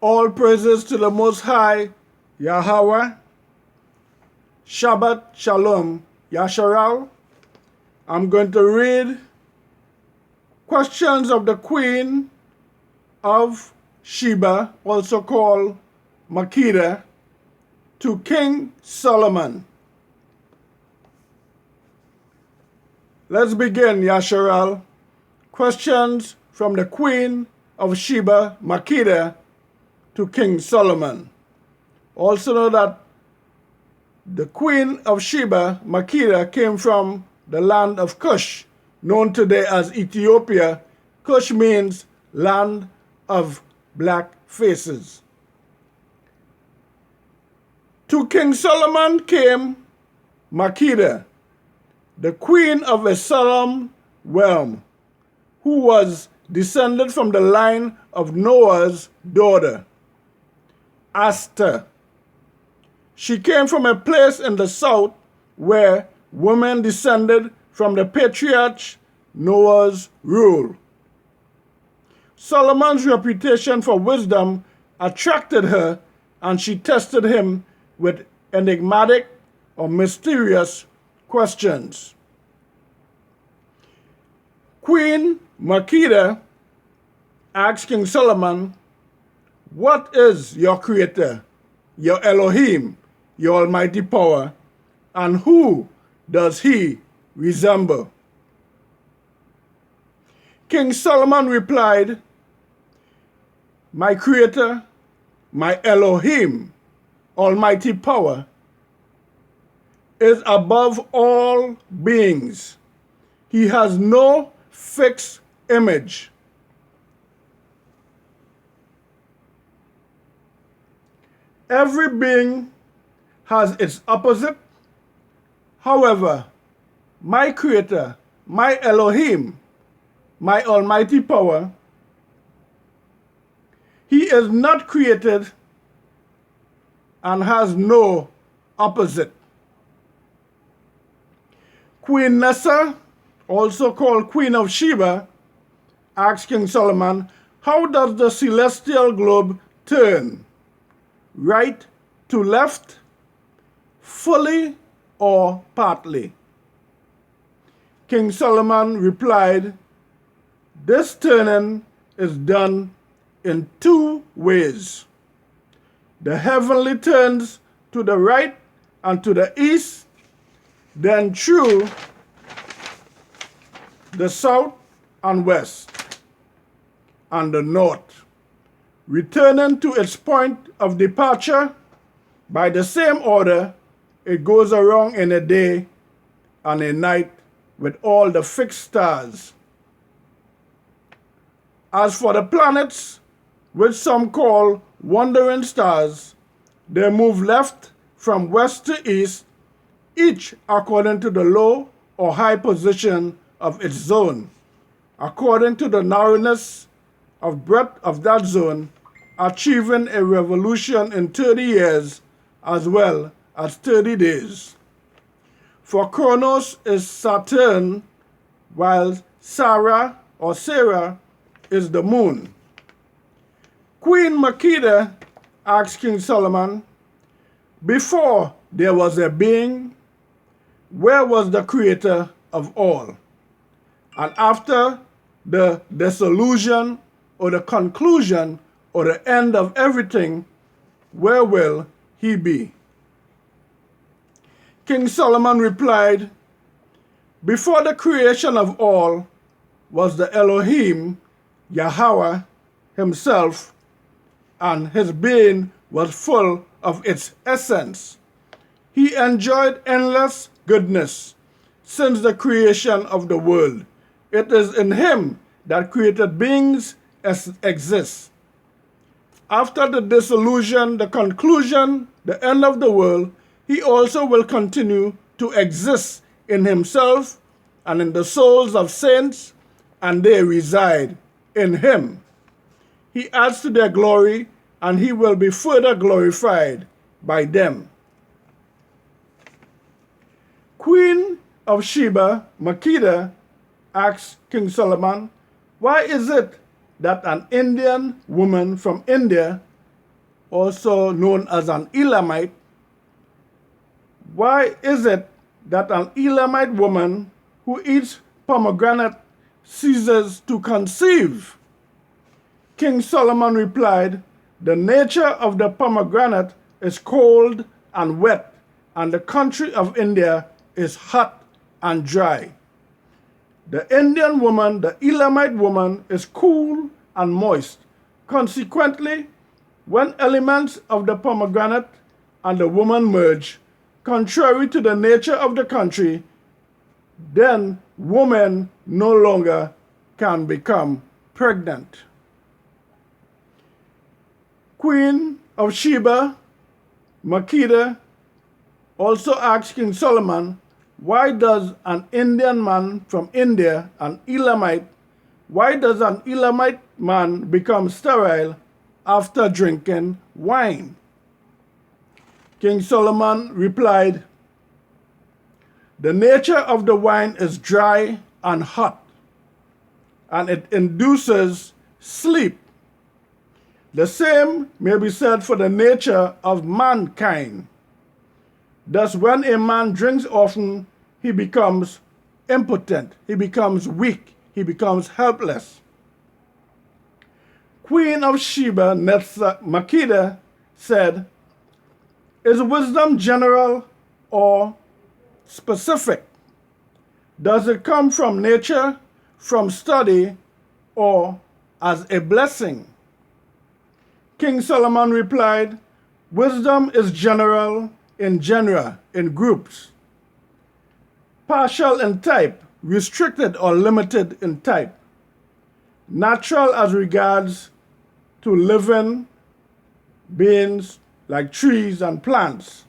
All praises to the Most High, Yahweh. Shabbat Shalom, Yasharal. I'm going to read questions of the Queen of Sheba, also called Makeda, to King Solomon. Let's begin, Yasharal. Questions from the Queen of Sheba, Makeda, to King Solomon. Also know that the Queen of Sheba, Makeda, came from the land of Cush, known today as Ethiopia. Cush means land of black faces. To King Solomon came Makeda, the queen of a solemn realm, who was descended from the line of Noah's daughter, Esther. She came from a place in the south where women descended from the patriarch Noah's rule. Solomon's reputation for wisdom attracted her, and she tested him with enigmatic or mysterious questions. Queen Makeda asked King Solomon, "What is your creator, your Elohim, your almighty power, and who does he resemble?" King Solomon replied, "My creator, my Elohim, almighty power, is above all beings. He has no fixed image. Every being has its opposite. However, my creator, my Elohim, my almighty power, he is not created and has no opposite." Queen Nessa, also called Queen of Sheba, asked King Solomon, "How does the celestial globe turn? Right to left, fully or partly?" King Solomon replied, "This turning is done in two ways. The heavenly turns to the right and to the east, then through the south and west and the north, returning to its point of departure. By the same order, it goes around in a day and a night with all the fixed stars. As for the planets, which some call wandering stars, they move left from west to east, each according to the low or high position of its zone, according to the narrowness of breadth of that zone, achieving a revolution in 30 years as well as 30 days. For Kronos is Saturn, while Sarah is the moon." Queen Makeda asked King Solomon, "Before there was a being, where was the creator of all? And after the dissolution or the conclusion or the end of everything, where will he be?" King Solomon replied, "Before the creation of all was the Elohim, Yahweh himself, and his being was full of its essence. He enjoyed endless goodness since the creation of the world. It is in him that created beings exist. After the dissolution, the conclusion, the end of the world, he also will continue to exist in himself and in the souls of saints, and they reside in him. He adds to their glory, and he will be further glorified by them." Queen of Sheba, Makeda, asked King Solomon, "Why is it that an Indian woman from India also known as an Elamite, why is it that an Elamite woman who eats pomegranate ceases to conceive? King Solomon replied, the nature of the pomegranate is cold and wet, and the country of India is hot and dry. The Indian woman, the Elamite woman, is cool and moist. Consequently, when elements of the pomegranate and the woman merge, contrary to the nature of the country, then woman no longer can become pregnant. Queen of Sheba, Makeda, also asked King Solomon, why does an Indian man from India, why does an Elamite man become sterile after drinking wine? King Solomon replied, the nature of the wine is dry and hot, and it induces sleep. The same may be said for the nature of mankind. Thus, when a man drinks often, he becomes impotent, he becomes weak, he becomes helpless. Queen of Sheba, Makeda, said, is wisdom general or specific? Does it come from nature, from study, or as a blessing? King Solomon replied, wisdom is general in genera, in groups, partial in type, restricted or limited in type, natural as regards to living beings like trees and plants.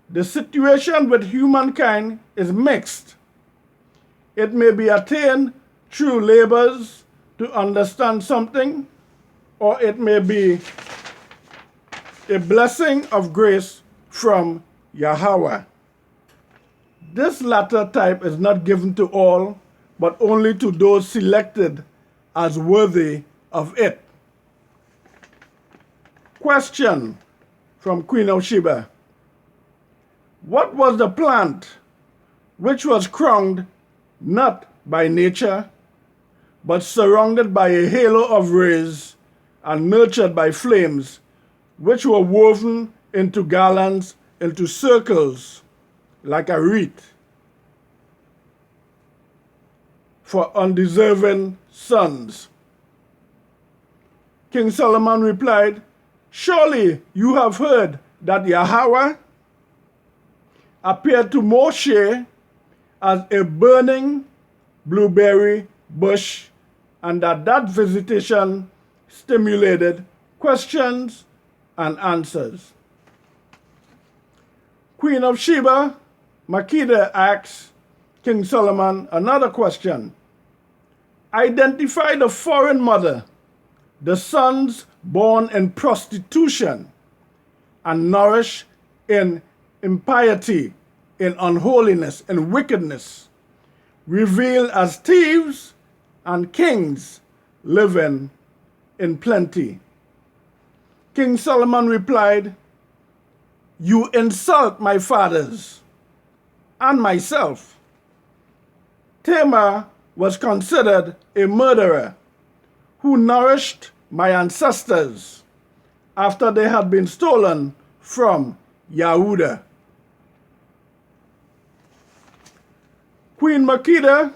The situation with humankind is mixed. It may be attained through labors to understand something, or it may be a blessing of grace from Yahweh. This latter type is not given to all, but only to those selected as worthy of it. Question from Queen of Sheba. What was the plant which was crowned not by nature, but surrounded by a halo of rays and nurtured by flames, which were woven into garlands, into circles, like a wreath for undeserving sons? King Solomon replied, surely you have heard that Yahweh appeared to Moshe as a burning blueberry bush, and that visitation stimulated questions and answers. Queen of Sheba, Makeda, asks King Solomon another question. Identify the foreign mother, the sons born in prostitution and nourished in impiety, in unholiness, in wickedness, revealed as thieves and kings living in plenty. King Solomon replied, you insult my fathers and myself. Tamar was considered a murderer who nourished my ancestors after they had been stolen from Yehuda. Queen Makeda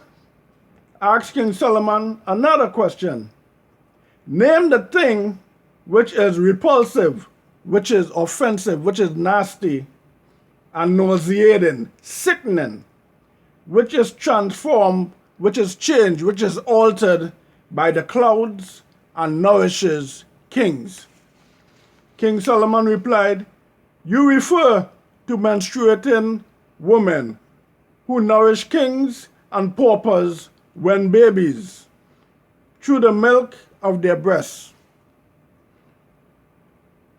asked King Solomon another question. Name the thing which is repulsive, which is offensive, which is nasty and nauseating, sickening, which is transformed, which is changed, which is altered by the clouds and nourishes kings. King Solomon replied, you refer to menstruating women who nourish kings and paupers when babies through the milk of their breasts.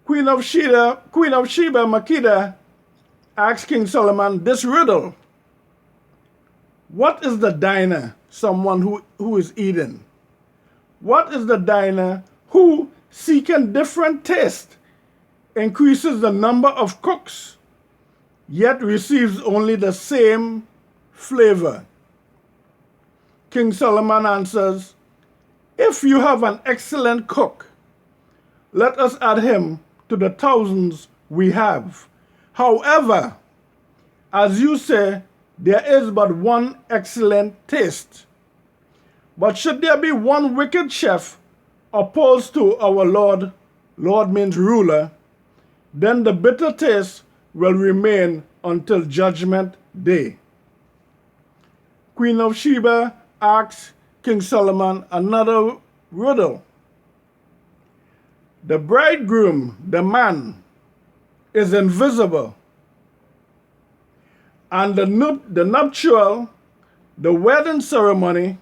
Queen of Sheba, Makeda, asked King Solomon this riddle. What is the diner? Someone who is eating. What is the diner who, seeking different taste increases the number of cooks, yet receives only the same flavor. King Solomon answers, "If you have an excellent cook, let us add him to the thousands we have. However, as you say, there is but one excellent taste. But should there be one wicked chef opposed to our Lord," Lord means ruler, "then the bitter taste will remain until judgment day." Queen of Sheba asks King Solomon another riddle. The bridegroom, the man, is invisible, and the nuptial, the wedding ceremony,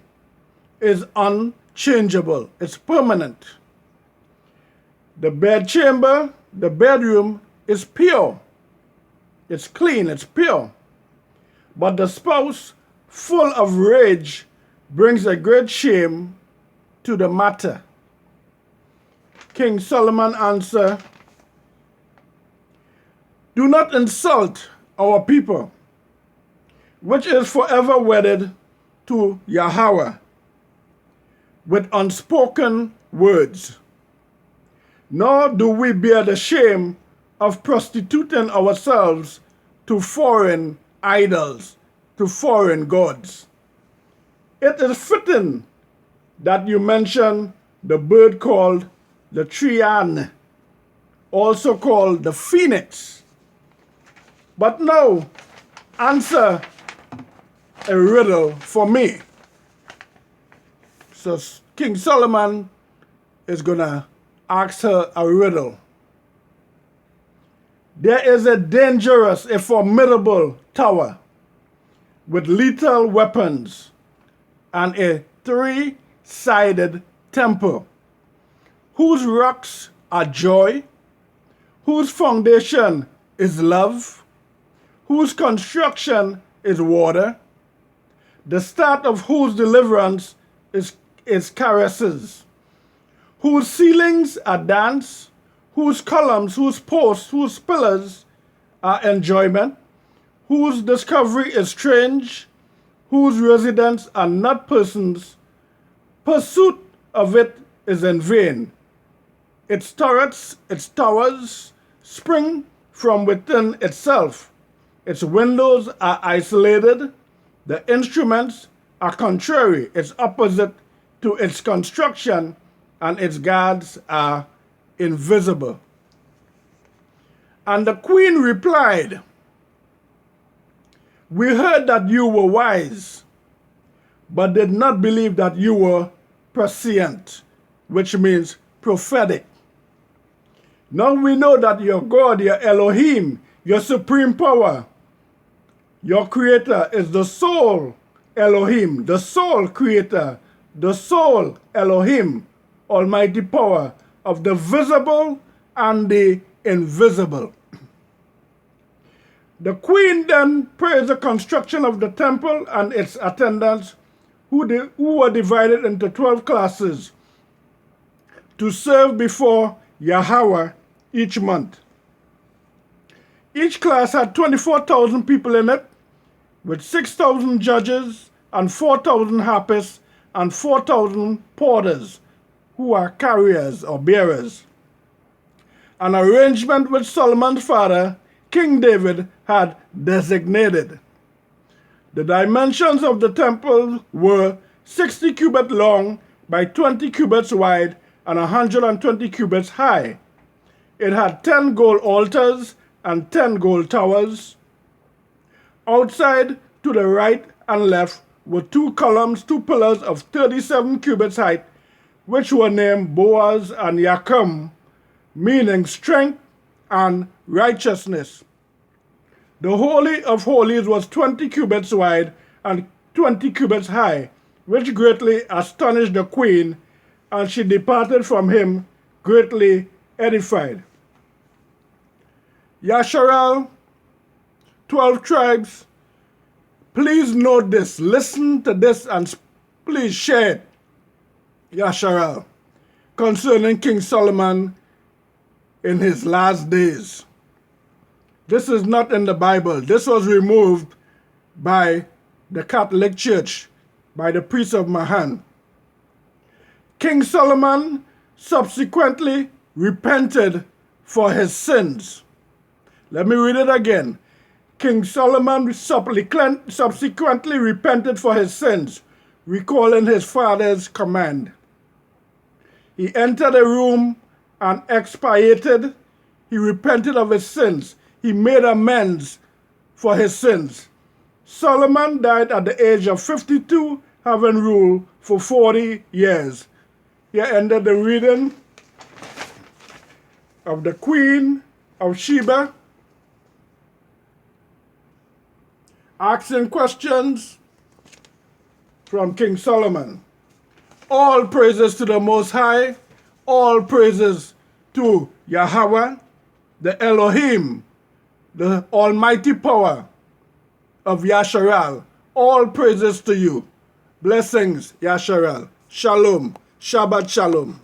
is unchangeable. It's permanent. The bedchamber, the bedroom, is pure. It's clean, it's pure. But the spouse, full of rage, brings a great shame to the matter. King Solomon answered, "Do not insult our people, which is forever wedded to Yahweh, with unspoken words. Nor do we bear the shame of prostituting ourselves to foreign idols, to foreign gods. It is fitting that you mention the bird called the trian, also called the phoenix. But now, answer a riddle for me." So King Solomon is going to ask her a riddle. There is a dangerous, a formidable tower with lethal weapons and a three-sided temple, whose rocks are joy, whose foundation is love, whose construction is water, the start of whose deliverance is caresses, whose ceilings are dance, whose columns, whose posts, whose pillars are enjoyment, whose discovery is strange, whose residents are not persons. Pursuit of it is in vain. Its turrets, its towers spring from within itself. Its windows are isolated. The instruments are contrary, its opposite to its construction, and its guards are invisible. And the queen replied, "We heard that you were wise, but did not believe that you were prescient," which means prophetic. "Now we know that your God, your Elohim, your supreme power, your creator is the sole Elohim, the sole creator, the sole Elohim, almighty power of the visible and the invisible." The queen then praised the construction of the temple and its attendants, who were divided into 12 classes to serve before Yahweh each month. Each class had 24,000 people in it, with 6,000 judges and 4,000 harpists and 4,000 porters, who are carriers or bearers. An arrangement which Solomon's father, King David, had designated. The dimensions of the temple were 60 cubits long by 20 cubits wide and 120 cubits high. It had 10 gold altars and 10 gold towers. Outside, to the right and left, were 2 columns, 2 pillars of 37 cubits height, which were named Boaz and Yakum, meaning strength and righteousness. The Holy of Holies was 20 cubits wide and 20 cubits high, which greatly astonished the queen, and she departed from him greatly edified. Yasharal, 12 tribes, please note this, listen to this, and please share it. Yasharal, concerning King Solomon, in his last days. This is not in the Bible. This was removed by the Catholic Church, by the priest of Mahan. King Solomon subsequently repented for his sins. Let me read it again. King Solomon subsequently repented for his sins, recalling his father's command. He entered a room and expiated. He repented of his sins. He made amends for his sins. Solomon died at the age of 52, having ruled for 40 years. Here ended the reading of the Queen of Sheba, asking questions from King Solomon. All praises to the Most High, all praises to Yahweh, the Elohim, the almighty power of Yasharal. All praises to you. Blessings, Yasharal. Shalom. Shabbat Shalom.